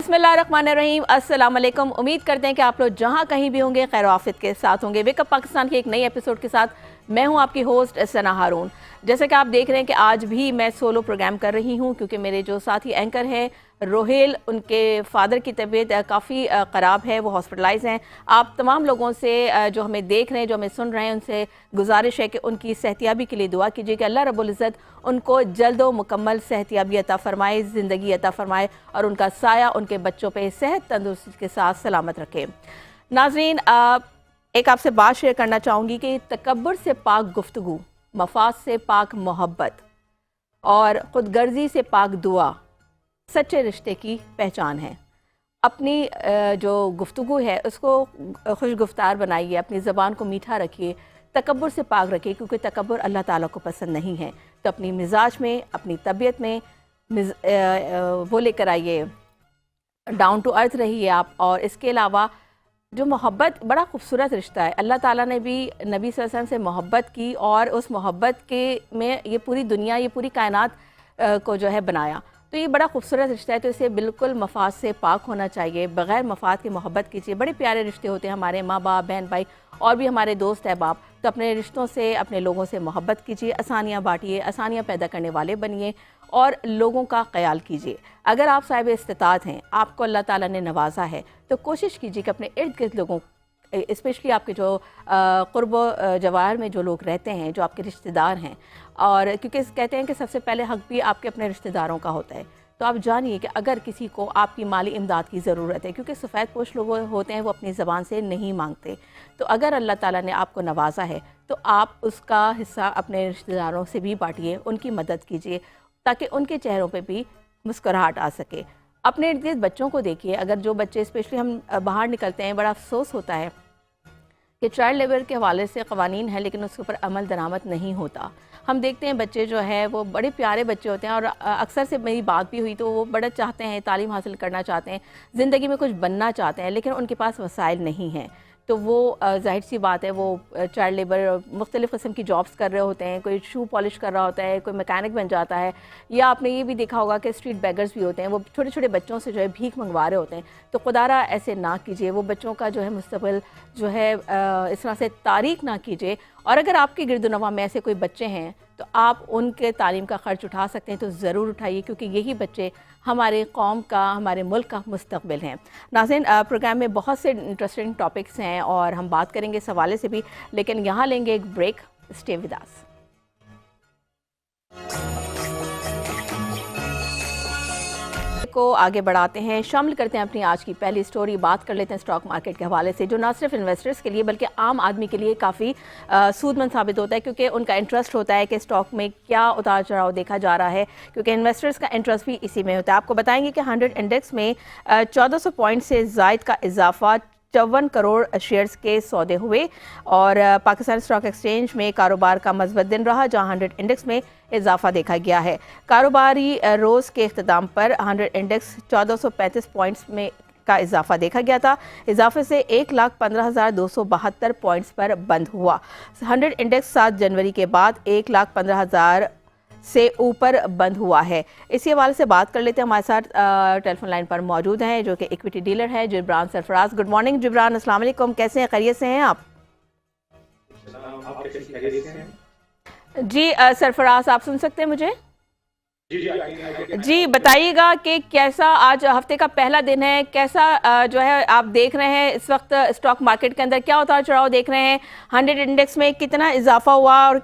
बिस्मिल्लाहिर्रहमानिर्रहीम, अस्सलाम वालेकुम। उम्मीद करते हैं कि आप लोग जहां कहीं भी होंगे खैर आफियत के साथ होंगे। वेकअप पाकिस्तान के एक नई एपिसोड के साथ मैं हूं आपकी होस्ट सना हारून। जैसे कि आप देख रहे हैं कि आज भी मैं सोलो प्रोग्राम कर रही हूं क्योंकि मेरे जो साथी एंकर हैं रोहेल, उनके फादर की तबीयत काफ़ी ख़राब है, वो हॉस्पिटलाइज हैं। आप तमाम लोगों से जो हमें देख रहे हैं, जो हमें सुन रहे हैं, उनसे गुजारिश है कि उनकी सेहतियाबी के लिए दुआ कीजिए कि अल्लाह रब्बुल इज़्ज़त उनको जल्द व मुकम्मल सेहतियाबी अता फ़रमाए, ज़िंदगी अता फ़रमाए और उनका साया उनके बच्चों पे सेहत तंदुरुस्ती के साथ सलामत रखे। नाज़रीन, एक आपसे बात शेयर करना चाहूँगी कि तकब्बुर से पाक गुफ्तगू, मफाद से पाक मोहब्बत और ख़ुदगर्ज़ी से पाक दुआ सच्चे रिश्ते की पहचान है। अपनी जो गुफ्तगू है उसको खुशगुफ्तार बनाइए, अपनी ज़बान को मीठा रखिए, तकब्बुर से पाक रखिए क्योंकि तकब्बुर अल्लाह ताला को पसंद नहीं है। तो अपनी मिजाज में, अपनी तबीयत में वो लेकर आइए, डाउन टू अर्थ रहिए आप। और इसके अलावा जो मोहब्बत बड़ा खूबसूरत रिश्ता है, अल्लाह ताला ने भी नबी सल्लल्लाहु अलैहि वसल्लम से मोहब्बत की और उस मोहब्बत के में ये पूरी दुनिया, ये पूरी कायनात को जो है बनाया। तो ये बड़ा खूबसूरत रिश्ता है, तो इसे बिल्कुल मफाद से पाक होना चाहिए, बग़ैर मफाद की मोहब्बत कीजिए। बड़े प्यारे रिश्ते होते हैं हमारे, माँ बाप, बहन भाई और भी हमारे दोस्त अहबाब। तो अपने रिश्तों से, अपने लोगों से मोहब्बत कीजिए, आसानियाँ बांटिए, आसानियाँ पैदा करने वाले बनिए और लोगों का ख्याल कीजिए। अगर आप साहिब इस्तिताअत हैं, आपको अल्लाह ताला ने नवाजा है, तो कोशिश कीजिए कि अपने इर्द गिर्द लोगों, स्पेशली आपके जो क़ुर्ब जवार में जो लोग रहते हैं, जो आपके रिश्तेदार हैं, और क्योंकि कहते हैं कि सबसे पहले हक़ भी आपके अपने रिश्तेदारों का होता है। तो आप जानिए कि अगर किसी को आपकी माली इमदाद की ज़रूरत है, क्योंकि सफ़ेद पोश लोग होते हैं वो अपनी ज़बान से नहीं मांगते, तो अगर अल्लाह ताला ने आपको नवाजा है तो आप उसका हिस्सा अपने रिश्तेदारों से भी बांटिए, उनकी मदद कीजिए ताकि उनके चेहरों पे भी मुस्कुराहट आ सके। अपने इर्द गिर्द बच्चों को देखिए, अगर जो बच्चे, स्पेशली हम बाहर निकलते हैं, बड़ा अफसोस होता है कि चाइल्ड लेबर के हवाले से क़वानीन है लेकिन उसके ऊपर अमल दरामद नहीं होता। हम देखते हैं बच्चे जो है वो बड़े प्यारे बच्चे होते हैं और अक्सर से मेरी बात भी हुई तो वो बड़ा चाहते हैं, तालीम हासिल करना चाहते हैं, ज़िंदगी में कुछ बनना चाहते हैं, लेकिन उनके पास वसाइल नहीं हैं। तो वो ज़ाहिर सी बात है, वो चाइल्ड लेबर मुख्तलिफ़ किस्म की जॉब्स कर रहे होते हैं, कोई शू पॉलिश कर रहा होता है, कोई मैकेनिक बन जाता है, या आपने ये भी देखा होगा कि स्ट्रीट बेगर्स भी होते हैं, वो छोटे छोटे बच्चों से जो है भीख मंगवा रहे होते हैं। तो खुदारा ऐसे ना कीजिए, वो बच्चों का जो है मुस्तक़बिल जो है इस तरह से तारीक ना कीजिए। और अगर आपके गिरदोनवा में ऐसे कोई बच्चे हैं तो आप उनके तालीम का ख़र्च उठा सकते हैं, तो ज़रूर उठाइए क्योंकि यही बच्चे हमारे कौम का, हमारे मुल्क का मुस्तक़बिल हैं। नाज़रीन, प्रोग्राम में बहुत से इंटरेस्टिंग टॉपिक्स हैं और हम बात करेंगे इस हवाले से भी, लेकिन यहाँ लेंगे एक ब्रेक। Stay with us. को आगे बढ़ाते हैं, शामिल करते हैं अपनी आज की पहली स्टोरी। बात कर लेते हैं स्टॉक मार्केट के हवाले से, जो ना सिर्फ इन्वेस्टर्स के लिए बल्कि आम आदमी के लिए काफ़ी सूदमंद साबित होता है, क्योंकि उनका इंटरेस्ट होता है कि स्टॉक में क्या उतार चढ़ाव देखा जा रहा है, क्योंकि इन्वेस्टर्स का इंटरेस्ट भी इसी में होता है। आपको बताएंगे कि 100 इंडेक्स में 1400 पॉइंट से ज़ायद का इजाफा, 54 करोड़ शेयर्स के सौदे हुए और पाकिस्तान स्टॉक एक्सचेंज में कारोबार का मज़बूत दिन रहा, जहां 100 इंडेक्स में इजाफा देखा गया है। कारोबारी रोज़ के इख्तिताम पर 100 इंडेक्स 1435 पॉइंट्स में का इजाफा देखा गया था। इजाफे से 1,15,272 पॉइंट्स पर बंद हुआ। 100 इंडेक्स 7 जनवरी के बाद 1,15,000 से ऊपर बंद हुआ है। इसी हवाले से बात कर लेते हैं। हमारे साथ टेलीफोन लाइन पर मौजूद हैं जो कि इक्विटी डीलर हैं, जिब्रान सरफराज। गुड मॉर्निंग जिब्रान, अस्सलाम वालेकुम, कैसे हैं, खैरियत से हैं आप? जी सरफराज, आप सुन सकते हैं मुझे? जी बताइएगा कि कैसा आज हफ्ते का पहला दिन है, कैसा जो है आप देख रहे हैं इस वक्त स्टॉक मार्केट के अंदर, क्या उतार चढ़ाव देख रहे हैं? 100 इंडेक्स में कितना इजाफा हुआ और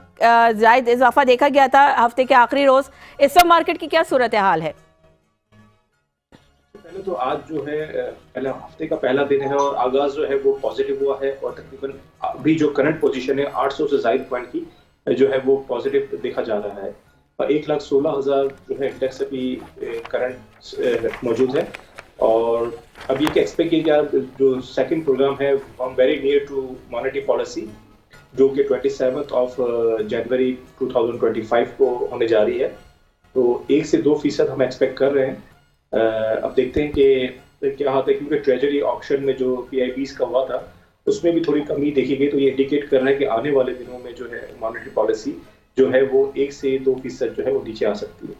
जायद इजाफा देखा गया था हफ्ते के आखिरी रोज, इस वक्त मार्केट की क्या सूरत हाल है? पहले तो आज जो है पहले हफ्ते का पहला दिन है और आगाज जो है वो पॉजिटिव हुआ है और तकरीबन अभी जो करंट पोजीशन है 800 से ज्यादा पॉइंट की जो है वो पॉजिटिव देखा जा रहा है। 1,16,000 जो है इंडेक्स अभी करंट मौजूद है और अब ये एक्सपेक्ट किया गया जो सेकंड प्रोग्राम है very near to monetary policy जो कि 27 जनवरी 2025 को होने जा रही है। तो 1 से 2% हम एक्सपेक्ट कर रहे हैं। अब देखते हैं कि क्या होता है, क्योंकि ट्रेजरी ऑक्शन में जो PIBs का हुआ था उसमें भी थोड़ी कमी देखी गई, तो ये इंडिकेट कर रहा है कि आने वाले दिनों में जो है मॉनेटरी पॉलिसी जो है वो 1 से 2% जो है वो नीचे आ सकती है।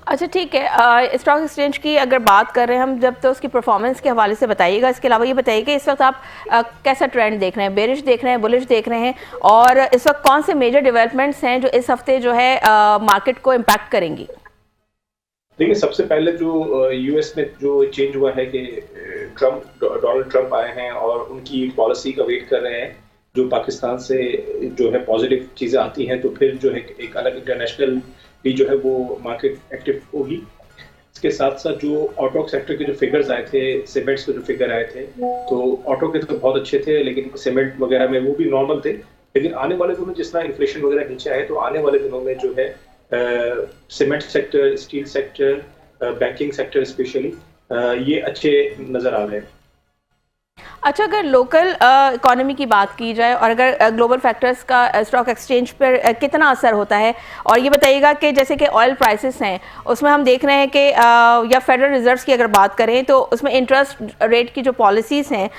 अच्छा ठीक है, स्टॉक एक्सचेंज की अगर बात कर रहे हैं हम जब, तो उसकी परफॉर्मेंस के हवाले से बताइएगा। इसके अलावा ये बताइए कि इस वक्त आप कैसा ट्रेंड देख रहे हैं, बेरिश देख रहे हैं, बुलिश देख रहे हैं, और इस वक्त कौन से मेजर डेवलपमेंट्स हैं जो इस हफ्ते जो है मार्केट को इम्पैक्ट करेंगी? देखिए, सबसे पहले जो यूएस में जो चेंज हुआ है कि डोनाल्ड ट्रंप आए हैं और उनकी पॉलिसी का वेट कर रहे हैं। जो पाकिस्तान से जो है पॉजिटिव चीज़ें आती हैं तो फिर जो है एक अलग इंटरनेशनल भी जो है वो मार्केट एक्टिव होगी। इसके साथ साथ जो ऑटो सेक्टर के जो फिगर्स आए थे, सीमेंट्स के जो फिगर आए थे, तो ऑटो के तो बहुत अच्छे थे, लेकिन सीमेंट वगैरह में वो भी नॉर्मल थे। लेकिन आने वाले दिनों जिस तरह इन्फ्लेशन वगैरह नीचे आए, तो आने वाले दिनों में जो है cement sector, steel sector, banking sector specially ये अच्छे नजर आ रहे हैं। अच्छा, अगर लोकल इकोनॉमी की बात की जाए और अगर ग्लोबल फैक्टर्स का स्टॉक एक्सचेंज पर कितना असर होता है, और ये बताइएगा कि जैसे कि ऑयल प्राइसेस हैं उसमें हम देख रहे हैं कि या फेडरल रिजर्व्स की अगर बात करें तो उसमें इंटरेस्ट रेट की जो पॉलिसीज़ हैं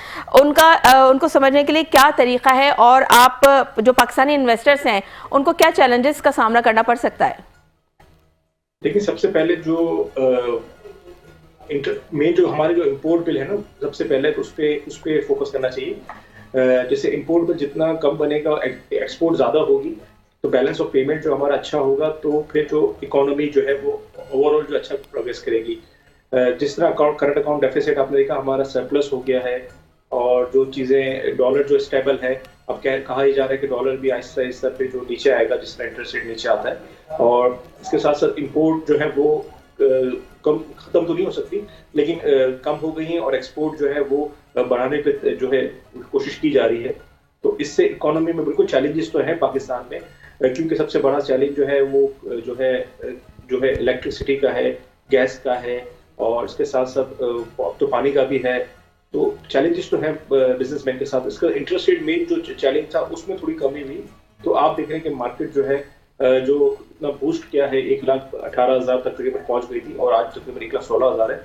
उनको समझने के लिए क्या तरीका है, और आप जो पाकिस्तानी इन्वेस्टर्स हैं उनको क्या चैलेंजेस का सामना करना पड़ सकता है? देखिए, सबसे पहले जो मेन जो हमारे जो इंपोर्ट बिल है ना, सबसे पहले तो उस पे फोकस करना चाहिए। जैसे इंपोर्ट बिल जितना कम बनेगा, एक्सपोर्ट ज़्यादा होगी, तो बैलेंस ऑफ पेमेंट जो हमारा अच्छा होगा, तो फिर जो इकोनॉमी जो है वो ओवरऑल जो अच्छा प्रोग्रेस करेगी। जिस तरह करंट अकाउंट डेफिसिट आपने देखा हमारा सरप्लस हो गया है, और जो चीज़ें डॉलर जो स्टेबल है, अब कहा ही जा रहा है कि डॉलर भी आहिस्ता आहिस्ता पे जो नीचे आएगा जिस तरह इंटरेस्ट रेट नीचे आता है। और इसके साथ साथ इंपोर्ट जो है वो कम खत्म तो नहीं हो सकती, लेकिन कम हो गई है, और एक्सपोर्ट जो है वो बढ़ाने पे जो है कोशिश की जा रही है। तो इससे इकोनॉमी में बिल्कुल चैलेंजेस तो है पाकिस्तान में, क्योंकि सबसे बड़ा चैलेंज जो है वो जो है इलेक्ट्रिसिटी का है, गैस का है, और इसके साथ साथ तो पानी का भी है। तो चैलेंजेस तो है बिजनेसमैन के साथ। इसका इंटरेस्ट रेट मेन जो चैलेंज था उसमें थोड़ी कमी हुई, तो आप देख रहे हैं कि मार्केट जो है जो इतना बूस्ट किया है, 1,18,000 तक तकरीबन पहुंच गई थी, और आज तकरीबन 1,16,000 है।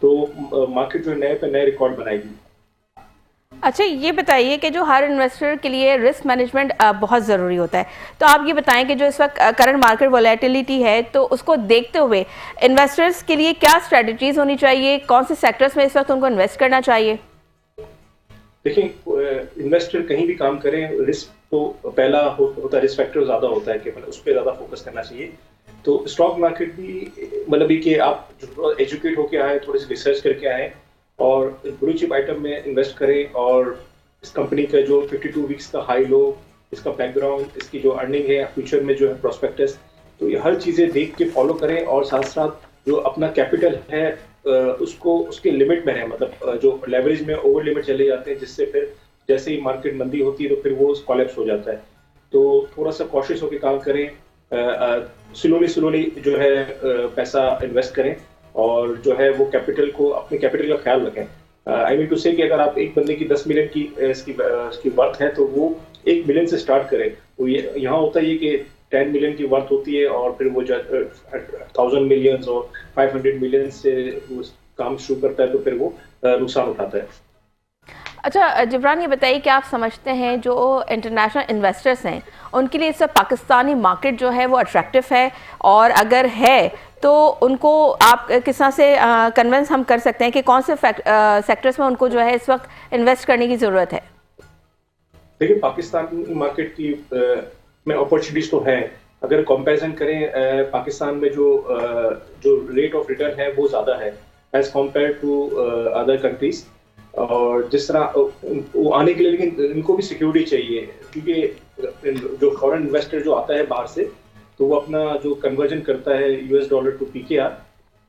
तो मार्केट जो है नए पे नए रिकॉर्ड बनाएगी। अच्छा, ये बताइए कि जो हर इन्वेस्टर के लिए रिस्क मैनेजमेंट बहुत ज़रूरी होता है, तो आप ये बताएं कि जो इस वक्त करंट मार्केट वोलेटिलिटी है, तो उसको देखते हुए इन्वेस्टर्स के लिए क्या स्ट्रेटजीज होनी चाहिए, कौन से सेक्टर्स में इस वक्त उनको इन्वेस्ट करना चाहिए? देखिए, इन्वेस्टर कहीं भी काम करें, रिस्क तो पहला होता है, रिस्क फैक्टर ज़्यादा होता है कि मतलब उस पर ज़्यादा फोकस करना चाहिए। तो स्टॉक मार्केट भी मतलब कि आप जो एजुकेट होके आए, थोड़ी सी रिसर्च करके आए, और ब्लू चिप आइटम में इन्वेस्ट करें, और इस कंपनी का जो 52 वीक्स का हाई लो, इसका बैकग्राउंड, इसकी जो अर्निंग है, फ्यूचर में जो है प्रोस्पेक्टस, तो ये हर चीज़ें देख के फॉलो करें, और साथ साथ जो अपना कैपिटल है उसको उसके लिमिट में रहे। मतलब जो लेवरेज में ओवर लिमिट चले जाते हैं, जिससे फिर जैसे ही मार्केट मंदी होती है तो फिर वो कोलैप्स हो जाता है। तो थोड़ा सा कॉशियस होकर काम करें, स्लोली जो है पैसा इन्वेस्ट करें, और जो है वो कैपिटल को, अपने कैपिटल का ख्याल रखें। आई मीन टू से कि अगर आप एक बंदे की 10 मिलियन की इसकी वर्थ है, तो वो 1 मिलियन से स्टार्ट करें। तो ये यहाँ होता है कि 10 मिलियन की वर्थ होती है, और फिर वो 1000 मिलियन और 500 मिलियन से वो काम शुरू करता है, तो फिर वो नुकसान उठाता है। अच्छा जिब्रान, ये बताइए कि आप समझते हैं जो इंटरनेशनल इन्वेस्टर्स हैं उनके लिए इस पाकिस्तानी मार्केट जो है वो अट्रैक्टिव है, और अगर है तो उनको आप किस तरह से कन्विंस हम कर सकते हैं कि कौन से सेक्टर्स में उनको जो है इस वक्त इन्वेस्ट करने की ज़रूरत है? देखिए, पाकिस्तान मार्केट की में अपॉर्चुनिटीज तो है। अगर कंपैरिजन करें, पाकिस्तान में जो रेट ऑफ रिटर्न है वो ज़्यादा है as compare to other countries. और जिस तरह वो आने के लिए, लेकिन इनको भी सिक्योरिटी चाहिए, क्योंकि जो फॉरेन इन्वेस्टर जो आता है बाहर से, तो वो अपना जो कन्वर्जन करता है US डॉलर टू PKR,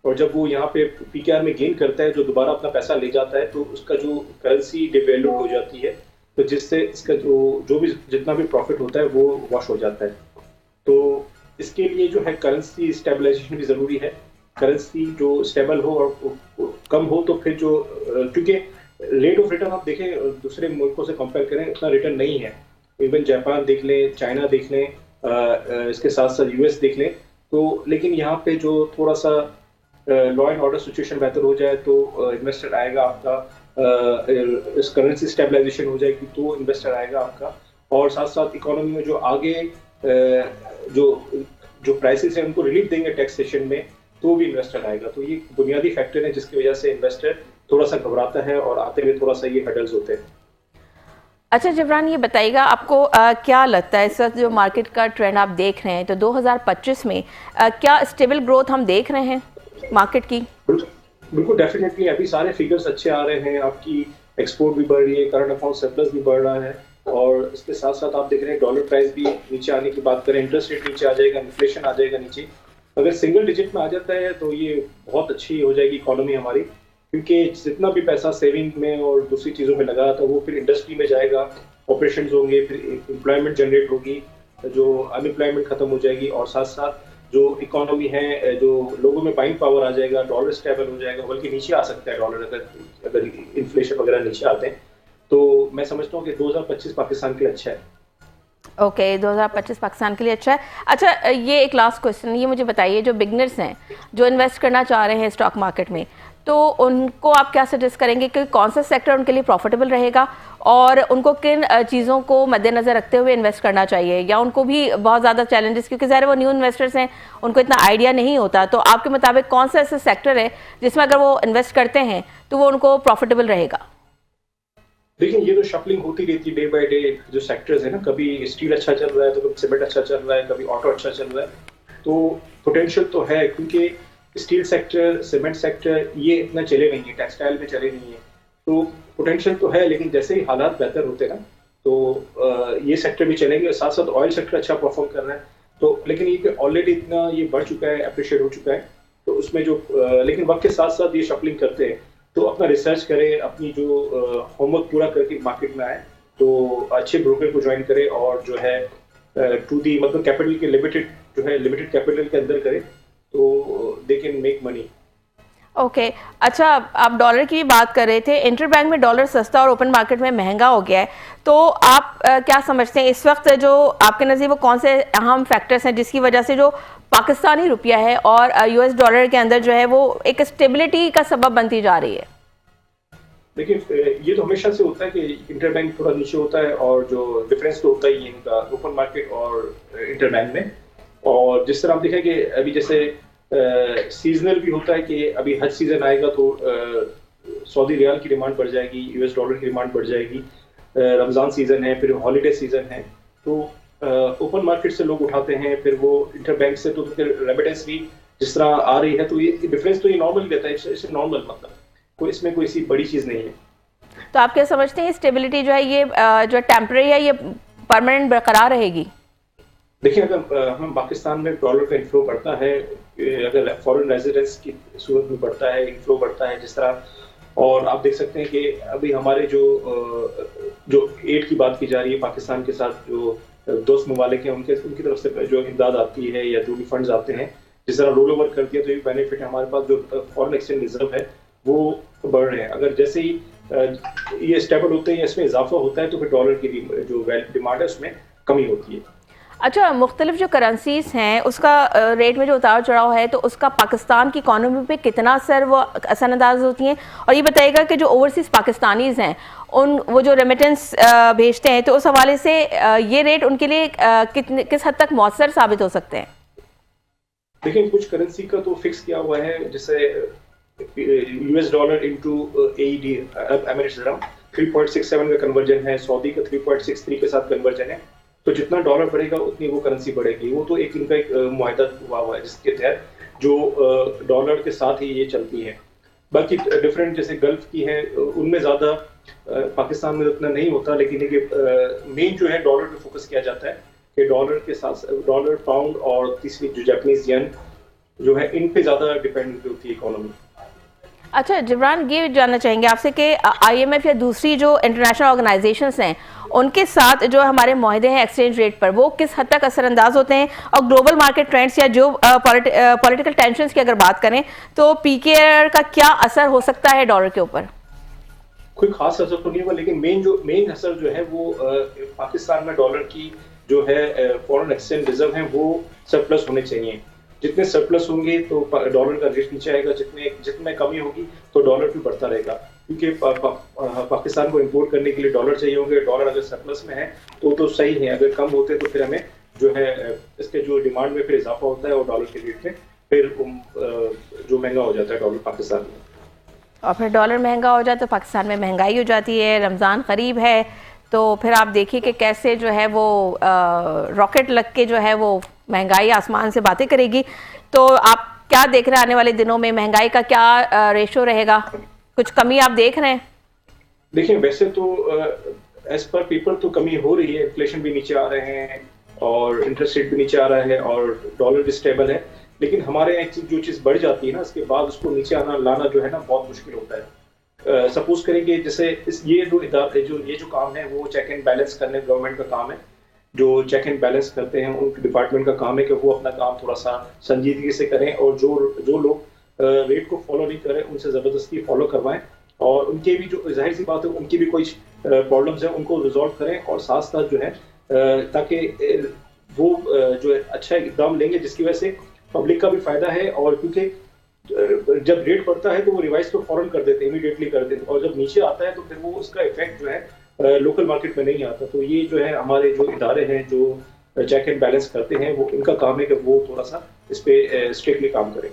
और जब वो यहाँ पे PKR में गेन करता है, जो दोबारा अपना पैसा ले जाता है, तो उसका जो करेंसी डिवैल्यूड हो जाती है, तो जिससे इसका जो भी जितना भी प्रॉफिट होता है वो वॉश हो जाता है। तो इसके लिए जो है करेंसी स्टेबलाइजेशन भी ज़रूरी है। करेंसी जो स्टेबल हो और कम हो, तो फिर जो क्योंकि रेट ऑफ रिटर्न आप देखें दूसरे मुल्कों से कंपेयर करें, उतना रिटर्न नहीं है। इवन जापान देख लें, चाइना देख लें, इसके साथ साथ US देख लें, तो लेकिन यहाँ पे जो थोड़ा सा लॉ एंड ऑर्डर सिचुएशन बेहतर हो जाए, तो इन्वेस्टर आएगा आपका, इस करेंसी स्टेबलाइजेशन हो जाएगी तो इन्वेस्टर आएगा आपका। और साथ साथ इकोनॉमी में जो आगे जो प्राइसेस हैं उनको रिलीफ देंगे टैक्सेशन में, तो तो भी इन्वेस्टर आएगा। तो ये बुनियादी फैक्टर है जिसकी वजह से इन्वेस्टर थोड़ा सा घबराता है और आते हुए थोड़ा सा ये हर्डल्स होते हैं। अच्छा जिब्रान, ये बताइएगा आपको क्या लगता है इस वक्त जो मार्केट का ट्रेंड आप देख रहे हैं, तो 2025 में क्या स्टेबल ग्रोथ हम देख रहे हैं मार्केट की? बिल्कुल डेफिनेटली अभी सारे फिगर्स अच्छे आ रहे हैं, आपकी एक्सपोर्ट भी बढ़ रही है, करंट अकाउंट सरप्लस भी बढ़ रहा है, और इसके साथ साथ आप देख रहे हैं डॉलर प्राइस भी नीचे आने की बात करें, इंटरेस्ट रेट नीचे आ जाएगा, इन्फ्लेशन आ जाएगा नीचे। अगर सिंगल डिजिट में आ जाता है तो ये बहुत अच्छी हो जाएगी इकोनॉमी हमारी, क्योंकि जितना भी पैसा सेविंग में और दूसरी चीज़ों में लगा था वो फिर इंडस्ट्री में जाएगा, ऑपरेशंस होंगे, फिर एम्प्लॉयमेंट जनरेट होगी, जो अनएम्प्लॉयमेंट खत्म हो जाएगी, और साथ साथ जो इकोनॉमी है, जो लोगों में बाइंग पावर आ जाएगा, डॉलर स्टेबल हो जाएगा, बल्कि नीचे आ सकता है डॉलर अगर इन्फ्लेशन वगैरह नीचे आते हैं। तो मैं समझता हूँ कि 2025 पाकिस्तान के लिए अच्छा है। ओके 2025 पाकिस्तान के लिए अच्छा है। अच्छा ये एक लास्ट क्वेश्चन, ये मुझे बताइए जो बिगनर्स हैं जो इन्वेस्ट करना चाह रहे हैं स्टॉक मार्केट में, तो उनको आप क्या सजेस्ट करेंगे कि कौन सा सेक्टर उनके लिए प्रॉफिटेबल रहेगा और उनको किन चीज़ों को मद्देनज़र रखते हुए इन्वेस्ट करना चाहिए, या उनको भी बहुत ज़्यादा चैलेंजेस, क्योंकि ज़ाहिर वो न्यू इन्वेस्टर्स हैं, उनको इतना आइडिया नहीं होता, तो आपके मुताबिक कौन सा ऐसा सेक्टर है जिसमें अगर वो इन्वेस्ट करते हैं तो वो उनको प्रॉफिटेबल रहेगा? देखिए ये तो शफलिंग होती रहती है डे बाय डे, जो सेक्टर्स है ना, कभी स्टील अच्छा चल रहा है तो कभी सीमेंट अच्छा चल रहा है, कभी ऑटो अच्छा चल रहा है, तो पोटेंशियल तो है, क्योंकि स्टील सेक्टर, सीमेंट सेक्टर ये इतना चले नहीं है, टेक्सटाइल में चले नहीं है, तो पोटेंशियल तो है, लेकिन जैसे ही हालात बेहतर होते हैं ना तो ये सेक्टर भी चलेंगे। साथ साथ ऑयल सेक्टर अच्छा परफॉर्म कर रहा है, तो लेकिन ये ऑलरेडी इतना ये बढ़ चुका है, अप्रिशिएट हो चुका है, तो उसमें जो लेकिन वक्त के साथ साथ ये शफलिंग करते हैं, तो अपना रिसर्च करें, अपनी जो होमवर्क पूरा करके मार्केट में आए, तो अच्छे ब्रोकर को ज्वाइन करें, और जो है टू दी मतलब कैपिटल के लिमिटेड कैपिटल के अंदर करें, तो they can make money. Okay अच्छा, आप डॉलर की भी बात कर रहे थे, इंटरबैंक में डॉलर सस्ता और ओपन मार्केट में महंगा हो गया है, तो आप क्या समझते हैं इस वक्त जो आपके नज़र वो कौन से अहम फैक्टर्स हैं जिसकी वजह से जो पाकिस्तानी रुपया है और यूएस डॉलर के अंदर जो है वो एक स्टेबिलिटी का सबब बनती जा रही है? देखिए ये तो हमेशा से होता है कि इंटरबैंक थोड़ा नीचे होता है, और जो डिफरेंस तो होता ही है इनका ओपन मार्केट और इंटरबैंक में। और जिस तरह हम देखें कि अभी जैसे सीजनल भी होता है कि अभी हज सीजन आएगा तो सऊदी रियाल की डिमांड बढ़ जाएगी, यूएस डॉलर की डिमांड बढ़ जाएगी, रमज़ान सीजन है, फिर हॉलीडे सीजन है, तो ओपन मार्केट से लोग उठाते हैं, फिर वो इंटरबैंक से तो फिर रेमिटेंस भी जिस तरह आ रही है, तो ये डिफरेंस तो ये नॉर्मल रहता है, इससे नॉर्मल मतलब कोई इसमें कोई सी बड़ी चीज़ नहीं है। तो आप क्या समझते हैं स्टेबिलिटी जो है ये जो टेम्परेरी है ये परमानेंट बरकरार रहेगी? देखिए अगर हम पाकिस्तान में डॉलर का इनफ्लो बढ़ता है, अगर फॉरेन रेजिडेंस की सूरत में बढ़ता है, इनफ्लो बढ़ता है जिस तरह, और आप देख सकते हैं कि अभी हमारे जो एड की बात की जा रही है पाकिस्तान के साथ, जो दोस्त ममालिक हैं उनकी तरफ से जो इमदाद आती है या जो भी फंड्स आते हैं, जिस तरह रोल ओवर कर दिया तो ये बेनिफिट है हमारे पास, जो फॉरेन एक्सचेंज रिजर्व है वो बढ़ रहे हैं। अगर जैसे ही ये स्टेबल होते हैं या इसमें इजाफा होता है तो फिर डॉलर की जो डिमांड है उसमें कमी होती है। अच्छा, मुख्तलिफ जो करेंसीज हैं उसका रेट में जो उतार चढ़ाव है तो उसका पाकिस्तान की इकॉनमी पे कितना असरअंदाज होती हैं? और ये बताइएगा कि जो ओवरसीज़ पाकिस्तानीज़ हैं वो जो रेमिटेंस भेजते हैं, तो उस हवाले से ये रेट उनके लिए किस हद तक मौसर साबित हो सकते हैं? देखिए कुछ करेंसी का तो फिक्स किया हुआ है, जैसे US dollar into AED Emirates dirham 3.67 का कन्वर्जन है, सऊदी का 3.63 के साथ कन्वर्जन है, तो जितना डॉलर बढ़ेगा उतनी वो करेंसी बढ़ेगी। वो तो इनका एक मुआहदा हुआ है जिसके तहत जो डॉलर के साथ ही ये चलती है। बाकी डिफरेंट जैसे गल्फ की है उनमें ज़्यादा पाकिस्तान में उतना नहीं होता, लेकिन मेन जो है डॉलर पे फोकस किया जाता है कि डॉलर के साथ डॉलर, पाउंड और तीसरी जो जापानीज येन जो है इन पे ज़्यादा डिपेंड होती है इकोनॉमी। अच्छा जिब्रान, ये जानना चाहेंगे आपसे कि आईएमएफ या दूसरी जो इंटरनेशनल ऑर्गेनाइजेशंस हैं उनके साथ जो हमारे मुआहदे हैं एक्सचेंज रेट पर, वो किस हद तक असरअंदाज होते हैं? और ग्लोबल मार्केट ट्रेंड्स या जो पॉलिटिकल टेंशन्स की अगर बात करें तो पीकेआर का क्या असर हो सकता है डॉलर के ऊपर? कोई खास असर तो नहीं होगा, लेकिन मेन असर जो है वो पाकिस्तान में डॉलर की जो है फॉरेन एक्सचेंज रिजर्व है वो सरप्लस होने चाहिए। जितने सरप्लस होंगे तो डॉलर का रेट नीचे आएगा, जितने कमी होगी तो डॉलर भी बढ़ता रहेगा, क्योंकि पाकिस्तान को इंपोर्ट करने के लिए डॉलर चाहिए होंगे। डॉलर अगर सरप्लस में है तो सही है, अगर कम होते तो फिर हमें जो है इसके जो डिमांड में फिर इजाफा होता है और डॉलर के रेट में फिर जो महंगा हो जाता है डॉलर पाकिस्तान में। और फिर डॉलर महंगा हो जाए तो पाकिस्तान में महंगाई हो जाती है। रमज़ान करीब है तो फिर आप देखिए कि कैसे जो है वो रॉकेट लग के जो है वो महंगाई आसमान से बातें करेगी। तो आप क्या देख रहे हैं आने वाले दिनों में महंगाई का क्या रेशो रहेगा? कुछ कमी आप देख रहे हैं? देखिए वैसे तो एज पर पेपर तो कमी हो रही है, इन्फ्लेशन भी नीचे आ रहे हैं और इंटरेस्ट रेट भी नीचे आ रहा है और डॉलर भी स्टेबल है। लेकिन हमारे यहाँ जो चीज़ बढ़ जाती है ना, उसके बाद उसको नीचे लाना जो है ना बहुत मुश्किल होता है। सपोज करें कि जैसे ये जो काम है वो चेक एंड बैलेंस करने गवर्नमेंट का काम है। जो चेक एंड बैलेंस करते हैं उनके डिपार्टमेंट का काम है कि वो अपना काम थोड़ा सा संजीदगी से करें और जो लोग रेट को फॉलो नहीं करें उनसे ज़बरदस्ती फॉलो करवाएं और उनके भी जो जाहिर सी बात है उनकी भी कोई प्रॉब्लम्स है उनको रिजॉल्व करें और साथ साथ जो है ताकि वो जो है अच्छा इकदाम लेंगे जिसकी वजह से पब्लिक का भी फायदा है। और क्योंकि जब रेट बढ़ता है तो वो रिवाइज तो फौरन कर देते हैं, इमीडिएटली कर देते हैं और जब नीचे आता है तो फिर वो उसका इफेक्ट जो है लोकल मार्केट में नहीं आता। तो ये जो है हमारे जो इदारे हैं जो चेक एंड बैलेंस करते हैं वो इनका काम है कि वो थोड़ा सा इस पे स्ट्रिक्टली काम करें।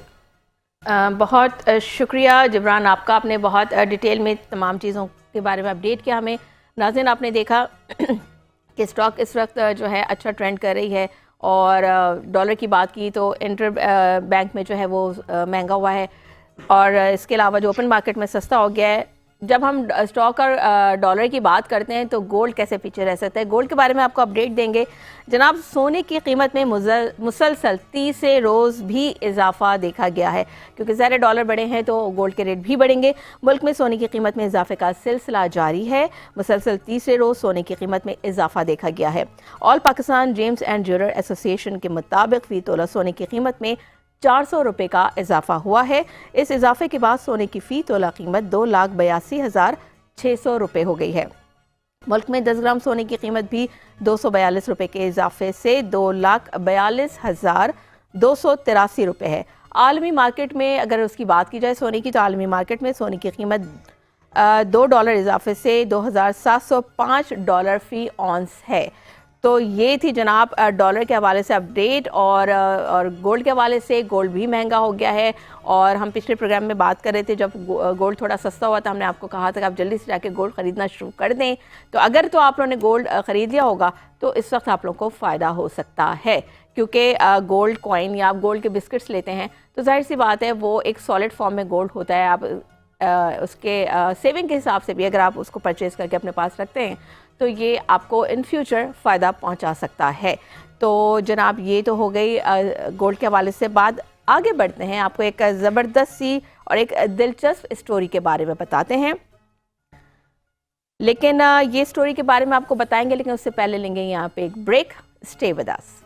बहुत शुक्रिया जिब्रान आपका, आपने बहुत डिटेल में तमाम चीज़ों के बारे में अपडेट किया हमें। नाज़रीन आपने देखा कि स्टॉक इस वक्त जो है अच्छा ट्रेंड कर रही है और डॉलर की बात की तो इंटर बैंक में जो है वो महंगा हुआ है और इसके अलावा जो ओपन मार्केट में सस्ता हो गया है। जब हम स्टॉक और डॉलर की बात करते हैं तो गोल्ड कैसे पीछे रह सकता है, गोल्ड के बारे में आपको अपडेट देंगे। जनाब सोने की कीमत में मुसलसल तीसरे रोज़ भी इजाफा देखा गया है क्योंकि ज़्यादा डॉलर बढ़े हैं तो गोल्ड के रेट भी बढ़ेंगे। मुल्क में सोने की कीमत में इजाफे का सिलसिला जारी है, मुसलसल तीसरे रोज़ सोने की कीमत में इजाफा देखा गया है। All Pakistan James and jeweller association के मुताबिक फ़ी तोला सोने की कीमत में 400 रुपये का इजाफा हुआ है। इस इजाफे के बाद सोने की फ़ी तोला कीमत 2,82,600 रुपये हो गई है। मुल्क में 10 ग्राम सोने की कीमत भी 242 रुपये के इजाफे से 2,42,283 रुपये है। आलमी मार्केट में अगर उसकी बात की जाए सोने की तो आलमी मार्केट में सोने की कीमत $2 इजाफे से $2,705 फ़ी औंस है। तो ये थी जनाब डॉलर के हवाले से अपडेट और गोल्ड के हवाले से। गोल्ड भी महंगा हो गया है और हम पिछले प्रोग्राम में बात कर रहे थे जब गोल्ड थोड़ा सस्ता हुआ था, हमने आपको कहा था कि आप जल्दी से जाके गोल्ड ख़रीदना शुरू कर दें। तो अगर तो आप लोगों ने गोल्ड ख़रीद लिया होगा तो इस वक्त आप लोगों को फ़ायदा हो सकता है क्योंकि गोल्ड कॉइन या आप गोल्ड के बिस्किट्स लेते हैं तो जाहिर सी बात है वो एक सॉलिड फॉर्म में गोल्ड होता है। आप उसके सेविंग के हिसाब से भी अगर आप उसको परचेज़ करके अपने पास रखते हैं तो ये आपको इन फ्यूचर फ़ायदा पहुंचा सकता है। तो जनाब ये तो हो गई गोल्ड के हवाले से बात। आगे बढ़ते हैं, आपको एक ज़बरदस्त सी और एक दिलचस्प स्टोरी के बारे में बताते हैं। लेकिन ये स्टोरी के बारे में आपको बताएंगे लेकिन उससे पहले लेंगे यहाँ पे एक ब्रेक। Stay with us.